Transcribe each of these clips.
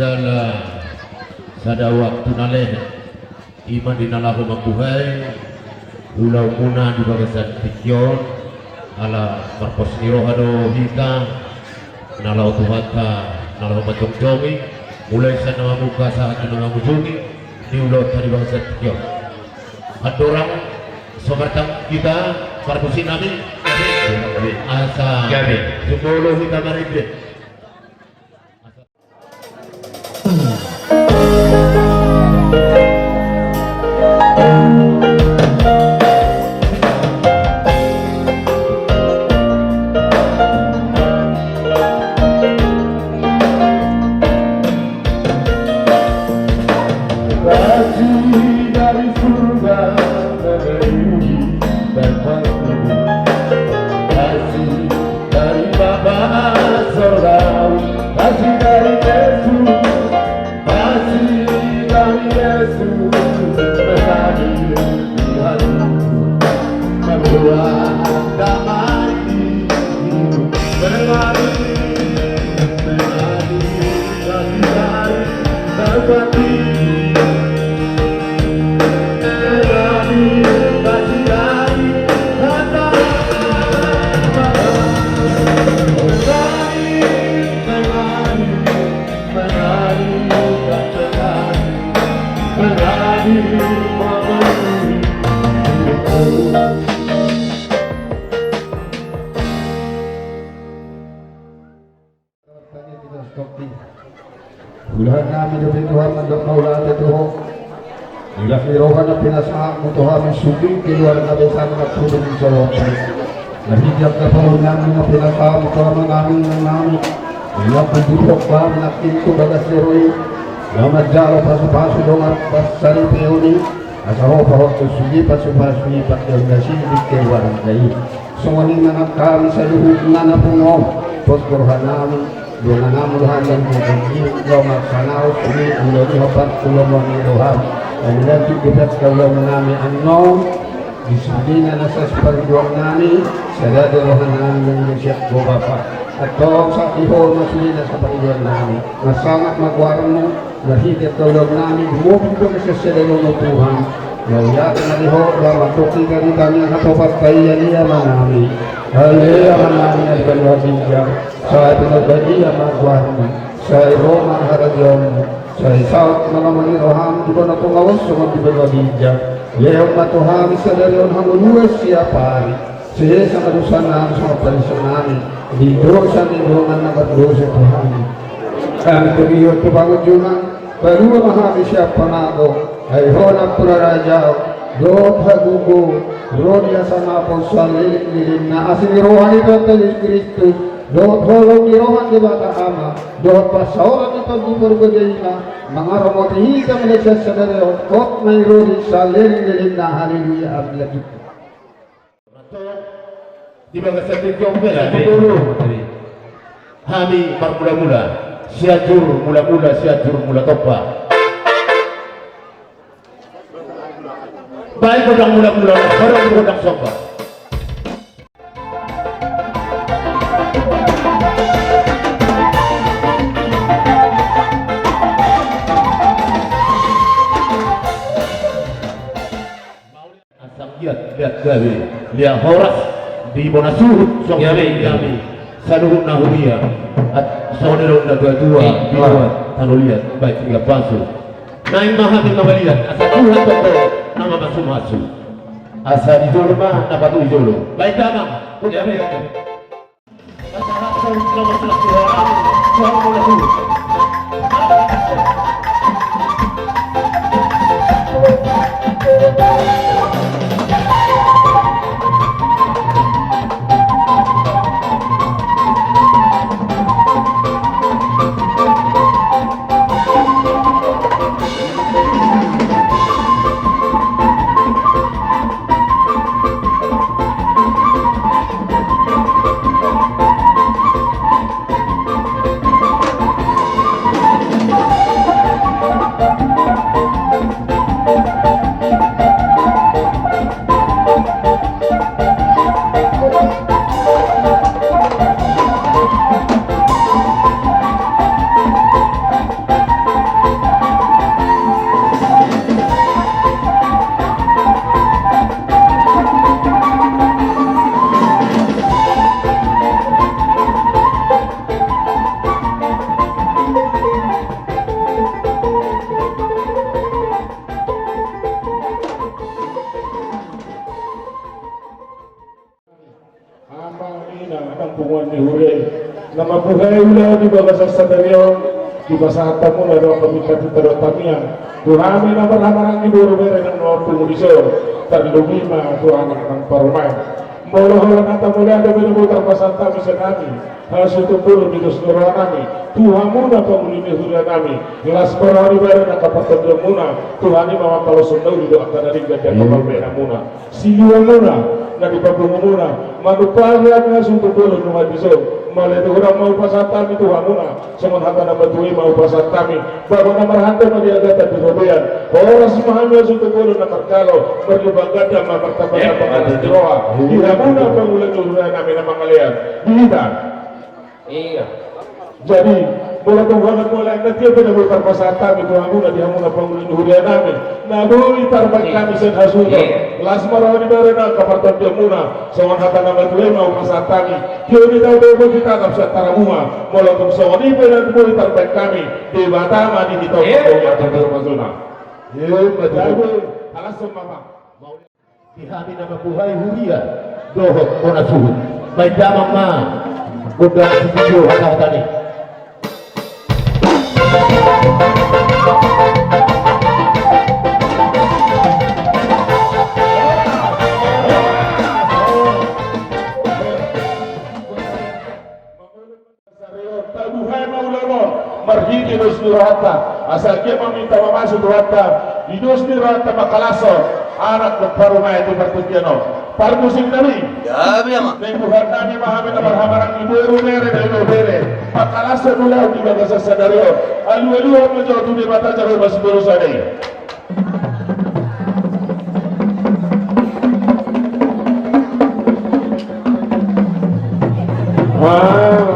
Salam sada waktu naleh iman dinalahu mabuhay ulau muna di bagasan tikyon ala marpos nirohado hita nalau tuhata nalau macong-congi mulai sa namamuka saat namamusungi di ulau tadi bagasan tikyon adorang sobatang kita parpusin namin asa sumolo hita maribit. Ilahan namin na Tuhan mandak maulat ito ho. Ilah nirohan na pinasahan mo Tuhan may suging kiluar na besan na tulong sa wakay. Nahigyak na pahon namin na pinasahan mo Tuhan ang aming ng namin. Ilah pagdipok ba minakin ko bagas ni Roy. Namadjalo paso-paso dong at basari piyoni. Asa ho pa ho sugi paso-paso ipat yung nasibig kay warang kayo. Sungaling na kami sa luhug na napunong. Poskurhan namin. Doon na namuluhan lang po kung ikaw magsanaw, ulo ni Hopat, ulo mo ni Roham. Ang ilang tigibat kaulang namin ano, disiplina na sa spariduang namin, sa dadarohan namin ng siyak ko pa. At toong sa iho masulina sa pariduang namin, masangat magwarang mo, nahigit kaulang namin, bumubog ka sa silalo ng Tuhan. Lawyatan na iho, lamatuki ka rin kami ang katopat kaya niya manami. Haleluya manami at balwagin siya. Sa pinagbadia magwarmi, sa Roma haragyon, sa South mga maniroham, di ba na tungawas sa mga pinagbadia. Lehong matuhami sa dariyon hanguluwas siya pari. Siya sa madusan namin sa mga palisyon namin, di doon sa nilungan na matlo sa Tuhan. Ang tugiyot ko bangod yun ang baruwa mahami siya panago, ay honang purarajaw, doon hagugo, ronya sa napon sa lilim na asinirohan ito at Yesus Kristus. Doon holong nirohan di bata ama, doon pasawaran ito di berbeda mga romotihi kami nagsasadari kot may rodi sa lilim na haleluya ang lagi. Di ba sa tigyong pera, Hami mula-mula, siajur mula-mula, siajur mula topa. Baik kodang mula-mula, baru kodang sopa. Lihat gawe, lihat horas di bonasuh song kami saluhut nahumia at saudara dua tanu lihat baik tiga pasu naik mahami mawalian asa Tuhan toko nama masu asa di jolo mah dapat di jolo baik damang punya asa hasil nomor 11 orang bonasuh. Namabuhay ulah di bawah sasadaryo di basa tamu laro kami kati taro tamiya durami na marhamarang iburo mere ng mga pumuliso tarlumima Tuhan ng parumay moloholan at mula na binubutar pasanta misa nami haso tumpuro bidos nurahan nami Tuhan muna pangulini hula nami las parari mere na kapatagyo muna Tuhan ni mga palusong daw dito ang kanaring ganda kapalmena muna siliwan muna na ipabungo muna manupagyan nga sututulo ng abiso malay orang mau pasatami Tuhan muna semua hata na batuwi mau pasatami bago na marhante maliagatan di robean oras mahamya sututulo na karkalo berlibagada mamartabat na pangasiroha hindi muna pangulang-ulang namin ang mga liyan dihita iya jadi mula Tuhan mula na tiyo pinagultar pasatami Tuhan muna di muna pangulang-ulang namin nabuhi tarbag kami sa hasuno las marahani bare na kapartan dia muna sawan hata na batuwi mau pasatami tiyo ni daw daw kita kapsa taramuma mula kung sawan ibe na nabuhi tarbag kami di batama di hitaw at termasuna jadi alas sumama Kami na mabuhay huria dohot o nasuhod may damang ma gunda sa video hata-hata ni tabuhay maularon marhiti dos nirata asal dia meminta memasuk nirata di dos nirata makalaso anak berparumai itu bertujuan par musim nabi Ya, biama. Neng Tuhan nami mahami na marhamarang ibu bere na ibu bere makalaso nula di bagasa sadario alu-alu ang medyo tu di mata jaro masih berusaha deh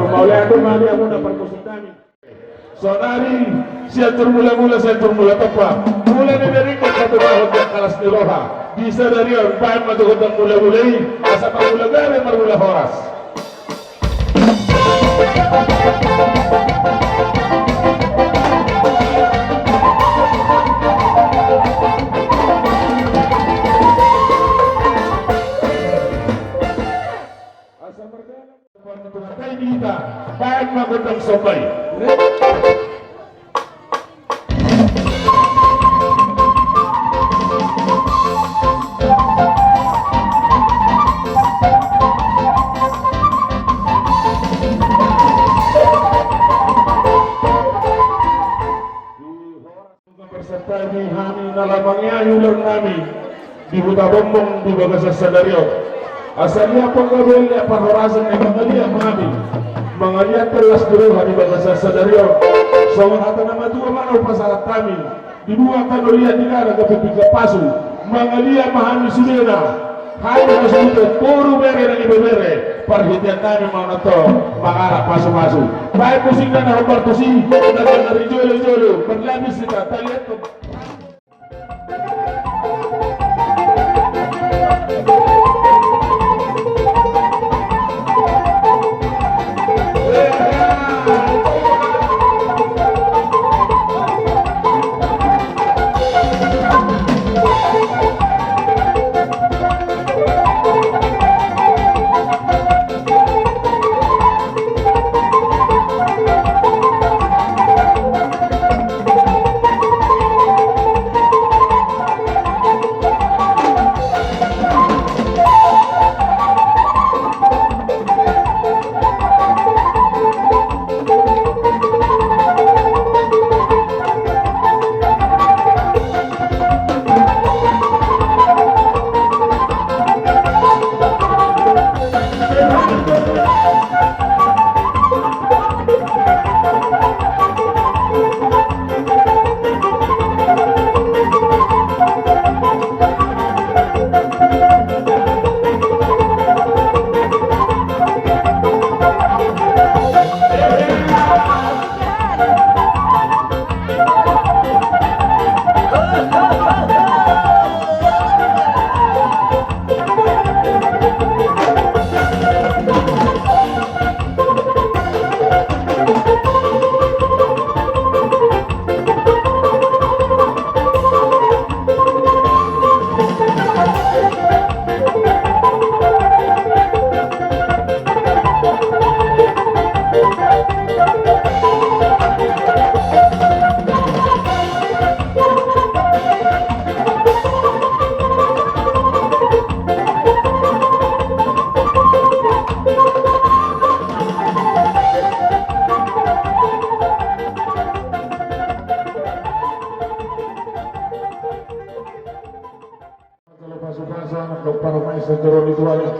maulay ako mami ako na perkusik namin sonari siya turmula-mula tepa mula na narikot sa tumahod ng kalas ni Roha bisa dari yun bahan matugod ng mula-mulay asa pangulagari marmula horas asa margana pagmatugatay dita bahan magandang sabay berserta di hani nalamangnya yulang nami di buta bombong di bagasa sadario asalnya penggabel ya panhorasan yang mengalia mami mengalia telas dulu di bagasa sadario sawan hata nama dua mana upasarat kami di dua kanolia di kana kapipika pasu mengalia mahami sudena hai masudut puru bere dan ibu bere perhatian kami mana to mengarah pasu-pasu baik pusing dan hambar pusing dan dari jolo-jolo berlapis kita lihat tuh anak ng paramay sa Jeron Ituana.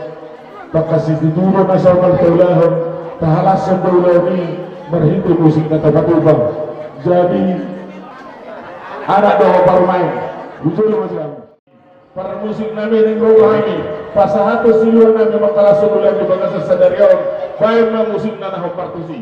Pagkasitituro na sa magkaulahon, tahalas sa daulaw ni marhito musik na tagatubang. Jadi, anak daw paramay, gusto naman sila. Para musik namin ng rohani, pasahato siluan namin makalasun ulang di baga sa sadaryon, bayan na musik na nakapartusi.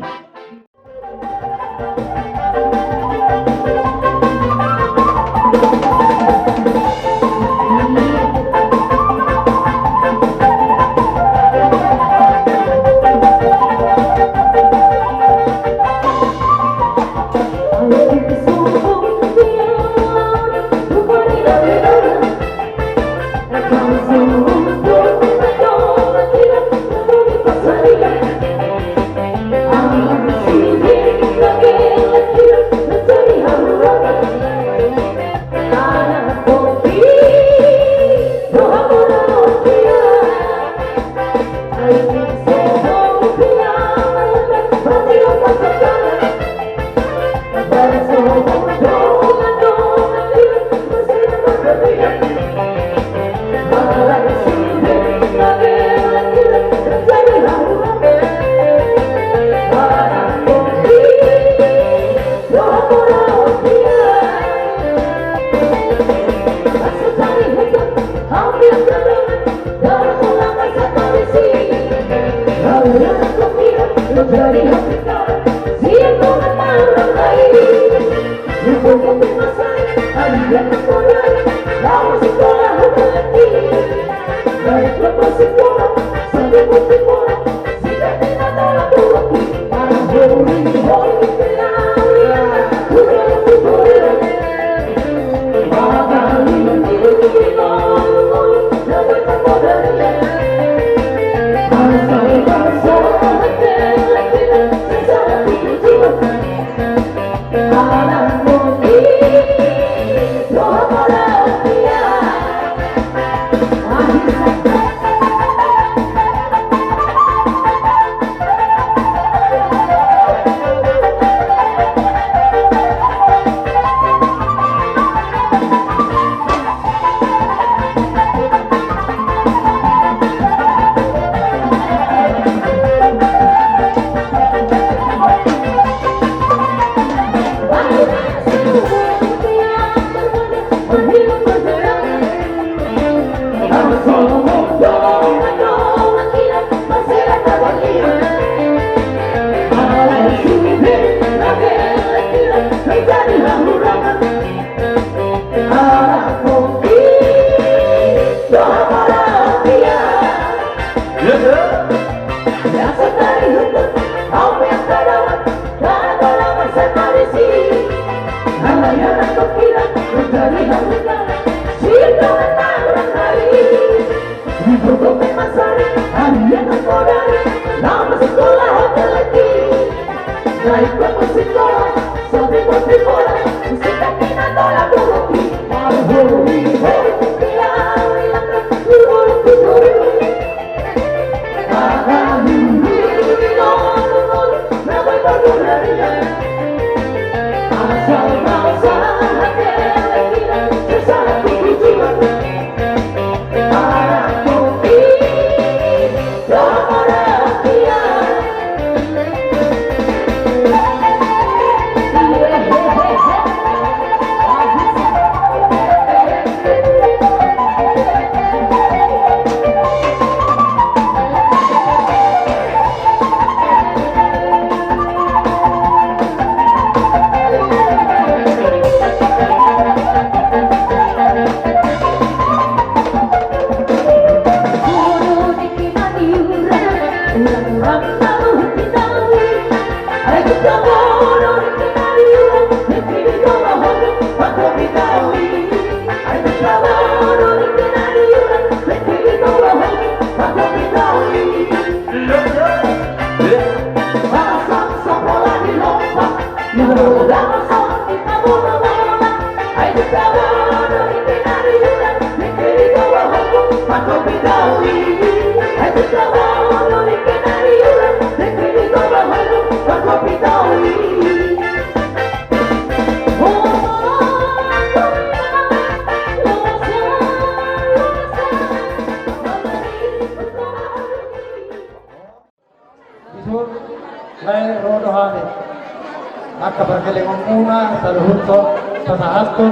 pagkalingon muna sa luhod ko, sa sahaton,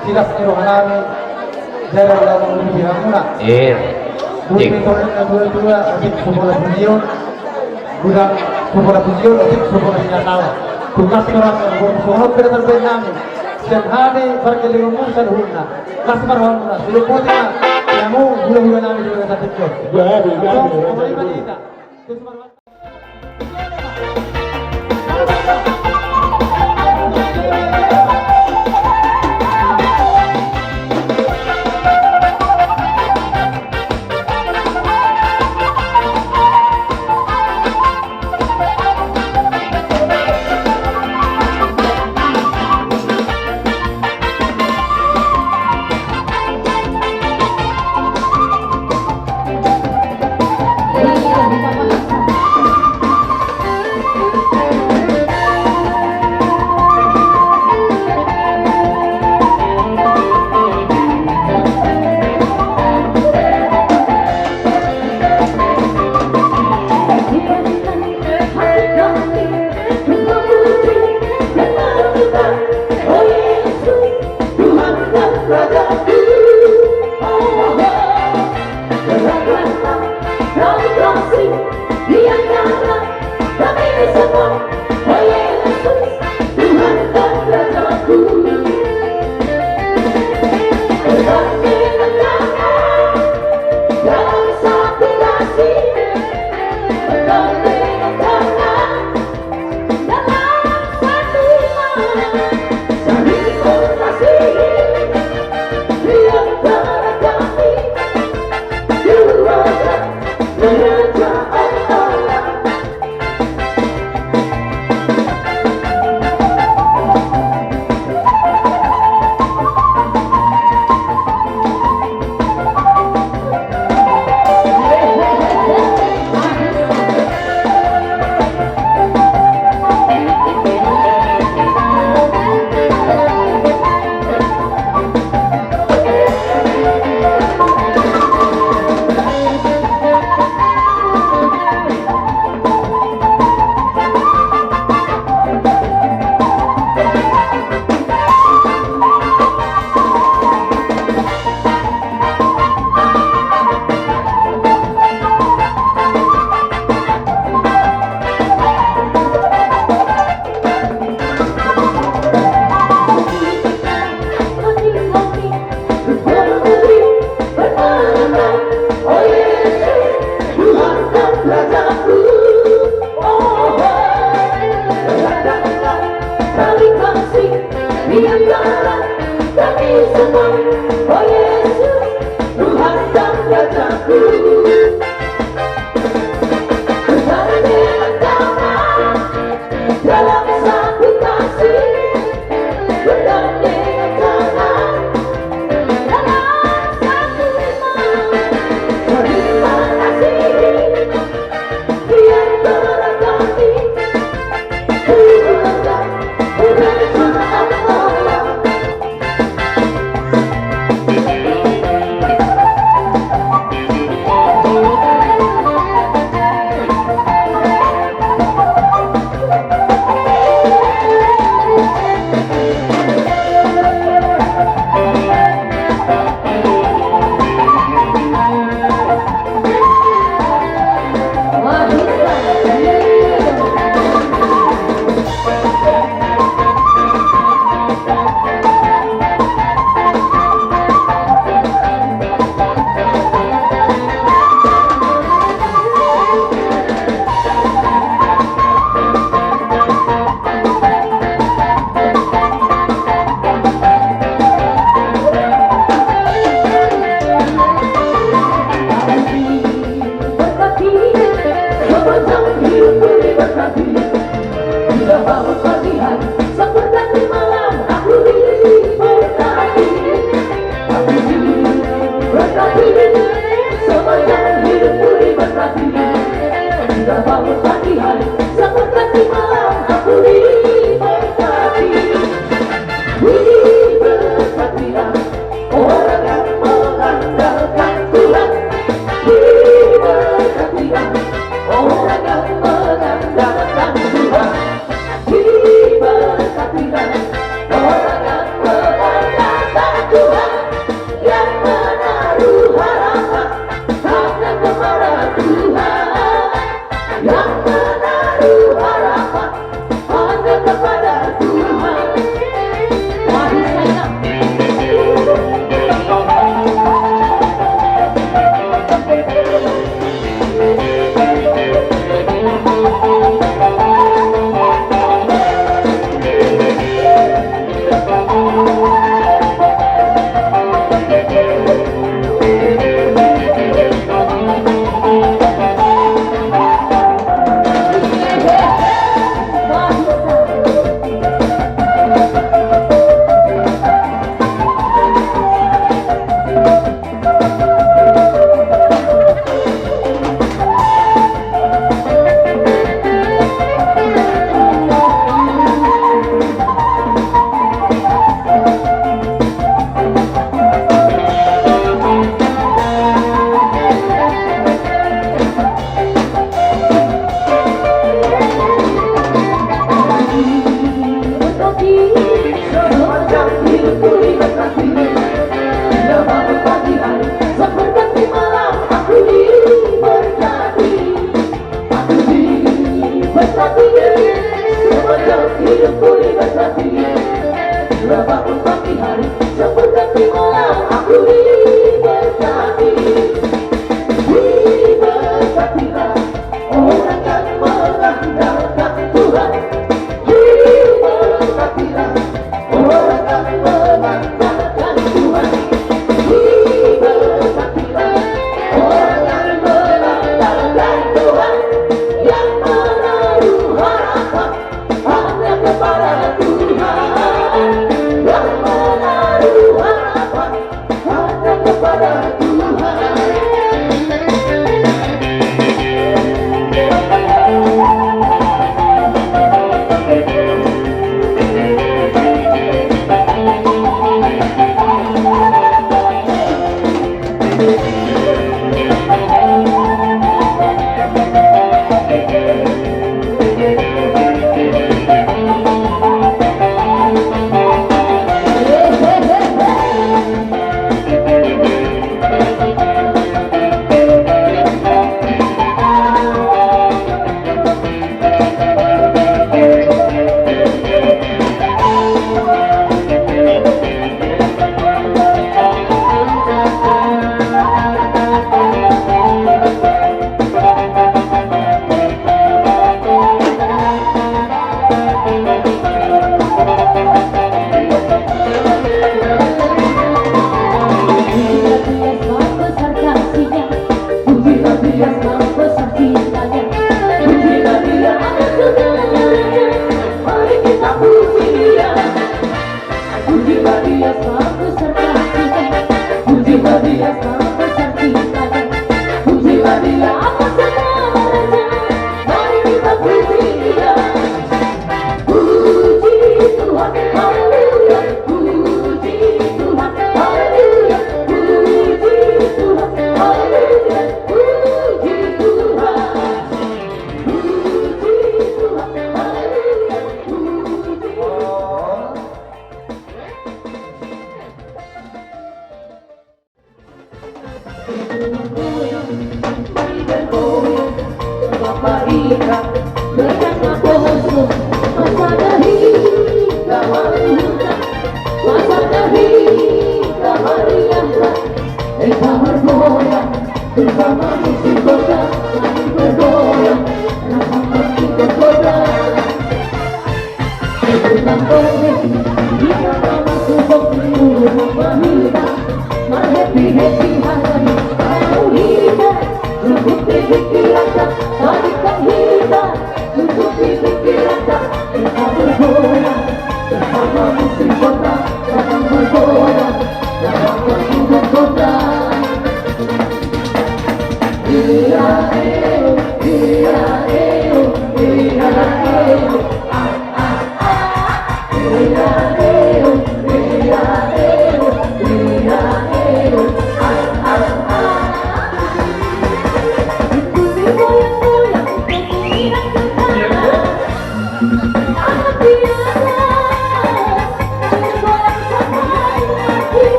silas ni Rohanami, jara wala nang lumihan muna. Buti ito rin na dua-dua, adik sumula pujiyon, gudang sumula pujiyon, adik sumula sinatawa. Tugas ko lang, sunod pinatagpin namin, siyang hari, pagkalingon muna sa luhod na, mas marahon muna, siluputin na, kaya mo, hula-hula namin yung mga tatik ko. Gabi. Kumay balita.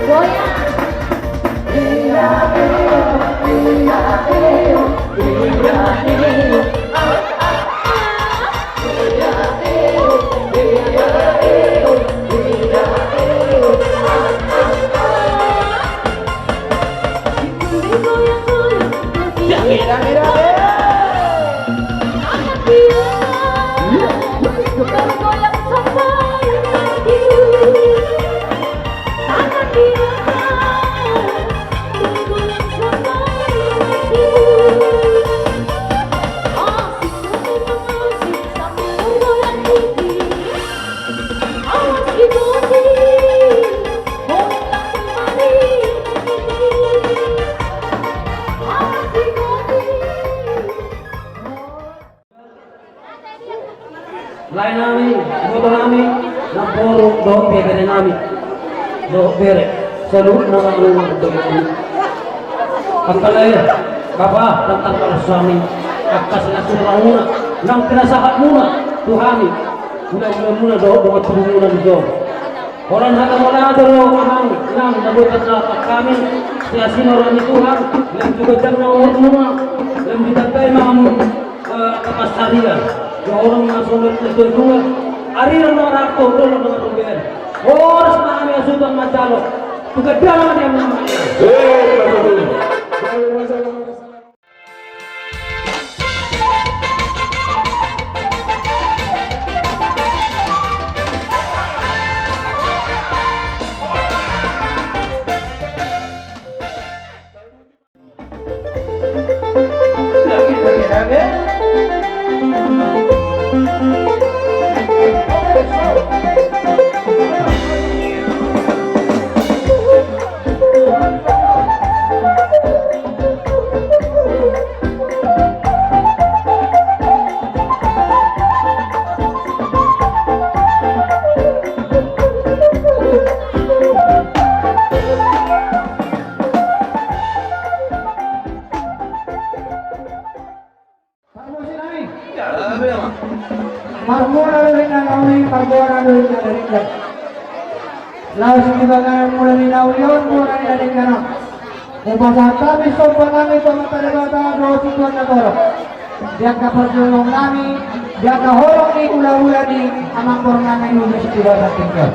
Goyang. Lain namin, iboto namin ng puro doon bebere namin. Doon bere. Sa loob ng mga doon. Ang kalaya, baba, tantang para sa amin. At kasinasura muna, nang pinasakat muna, tuhami. Mula-mula muna doon, dumaturo muna dito. Orang hata mula doon, amang, nang nabutat na kami. Siya sinura ni Tuhan, yang juga jangan muna, yang ditagay mga kapasarian. Yung orang mga sunod na tuwa, ari ng mga rakto, doon ng mga rubian. Oras na kami ang sutang matalo. Tugadya naman yung mga Marmura rin ang aming pagbuwan rin na rin. Laos ibagan mula ni Naulion, mula ni Aling Gano. Upasa kami sopa kami pamatalabata do situan na toro. Diyak kapagulong kami, diyak kahorong ni ula-ula ni amang porong namin ulos iba sa tingkol.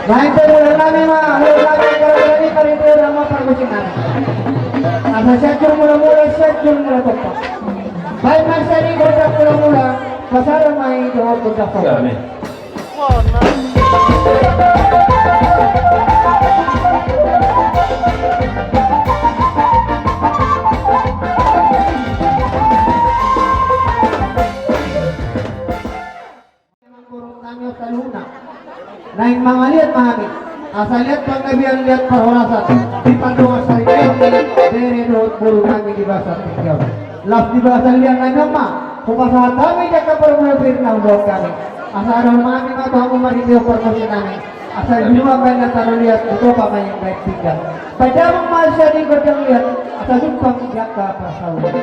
Mahinte mula namin hulog namin karagala ni karito yung mga pargusin namin. Asa siyadjur mula-mula, siyadjur mula topa. Baik masari kodak mula-mula, pasaran main doon kodak topa. Amin. Naing mga liat mahami, asa liat panggabihan liat perhorasan, di pandungan sa ikaw, dari doon puro kami di basar ikaw. Laf di basar liat na nama, kupasahat kami jaka permulapir na buat kami. Asa araw mga mga tamu marito permosi kami, asa lima kaya na taruh liat ito pa may baik tinggal. Padamang mahal siya di kodang liat, asa lumpang jaka pasawan.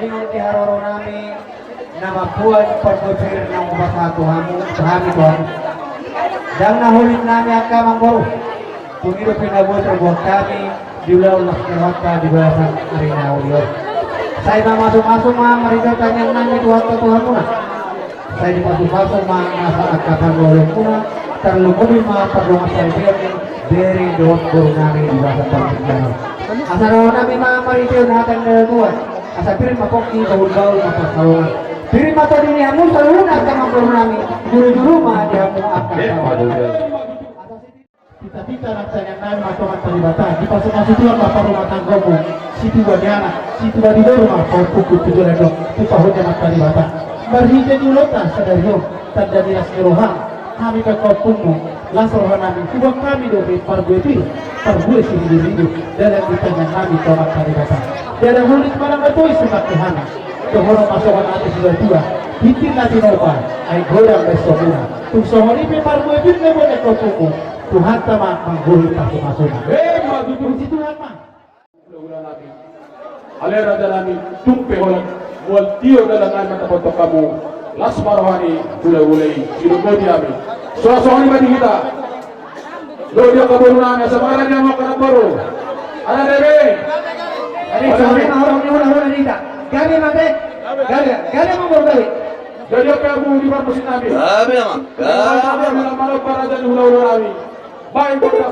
ingon di haroro nami na mabuhat pagpapir ng ubasa Tuhan Tuhan. Dan nahulit namin ang kamang guru. Kung ito pinabuhat ang buhat kami, diulaw na kinawata di balasan arena uliyon. Saya masuk-masuk mga marigal yang namin Tuhan muna. Saya dipasok-pasok mga nasa agkapan uliyon muna. Terlebih mga pagdungas sa ibigay dari doon guru namin di balasan pagpapir. Asa raw namin mga marigal natin na Tuhan. Asa pirin mapoki bahul-bahul mapasawangan. Pirin mato din niya mo sa luna at kamang guru namin. Juru-juru mga diha mo agkapan. Kita-kita nagsanyang namin matukan talibatan. Di pasok-masok tuan mapa rumah tanggamu. Situ badiana, situ badi rumah kau pukul tujuan dong. Pupahutnya mak talibatan. Berhijau julotan sadariyo. Tanda dinas kerohan. Kami ke kau pungmu. Langsung rohan namin. Kubah kami dobe parbuepi. Parbuet sini dalam ditanya kami kau mak talibatan. Tiada hulit malam bertuis sumat kehana. Kehorong masukan atas sudah tua. Hitin natin opa. Ay godang besokuna. Tung sohonipi parbuepi nebone kau pungmu. Tuhan sama menggurui masuk-masuk. Puji Tuhan mah. Ulang namin. Alera dalami tumpe holang mual tiyo dalangan matapotok kamu. Las marwani ulay-ulay sinugod namin. Soa-soa ni mati kita. Lo dia kaburu namin sa pangalan niya mga kanabaro. Ano debe? Ari sorry na orang ni ulah-ulah dita. Gani mate. Gani mo bordali. Jadi apa yang mau dipermusin namin? Kami naman. Kami naman para dan ulang-ulang namin. Baik berdak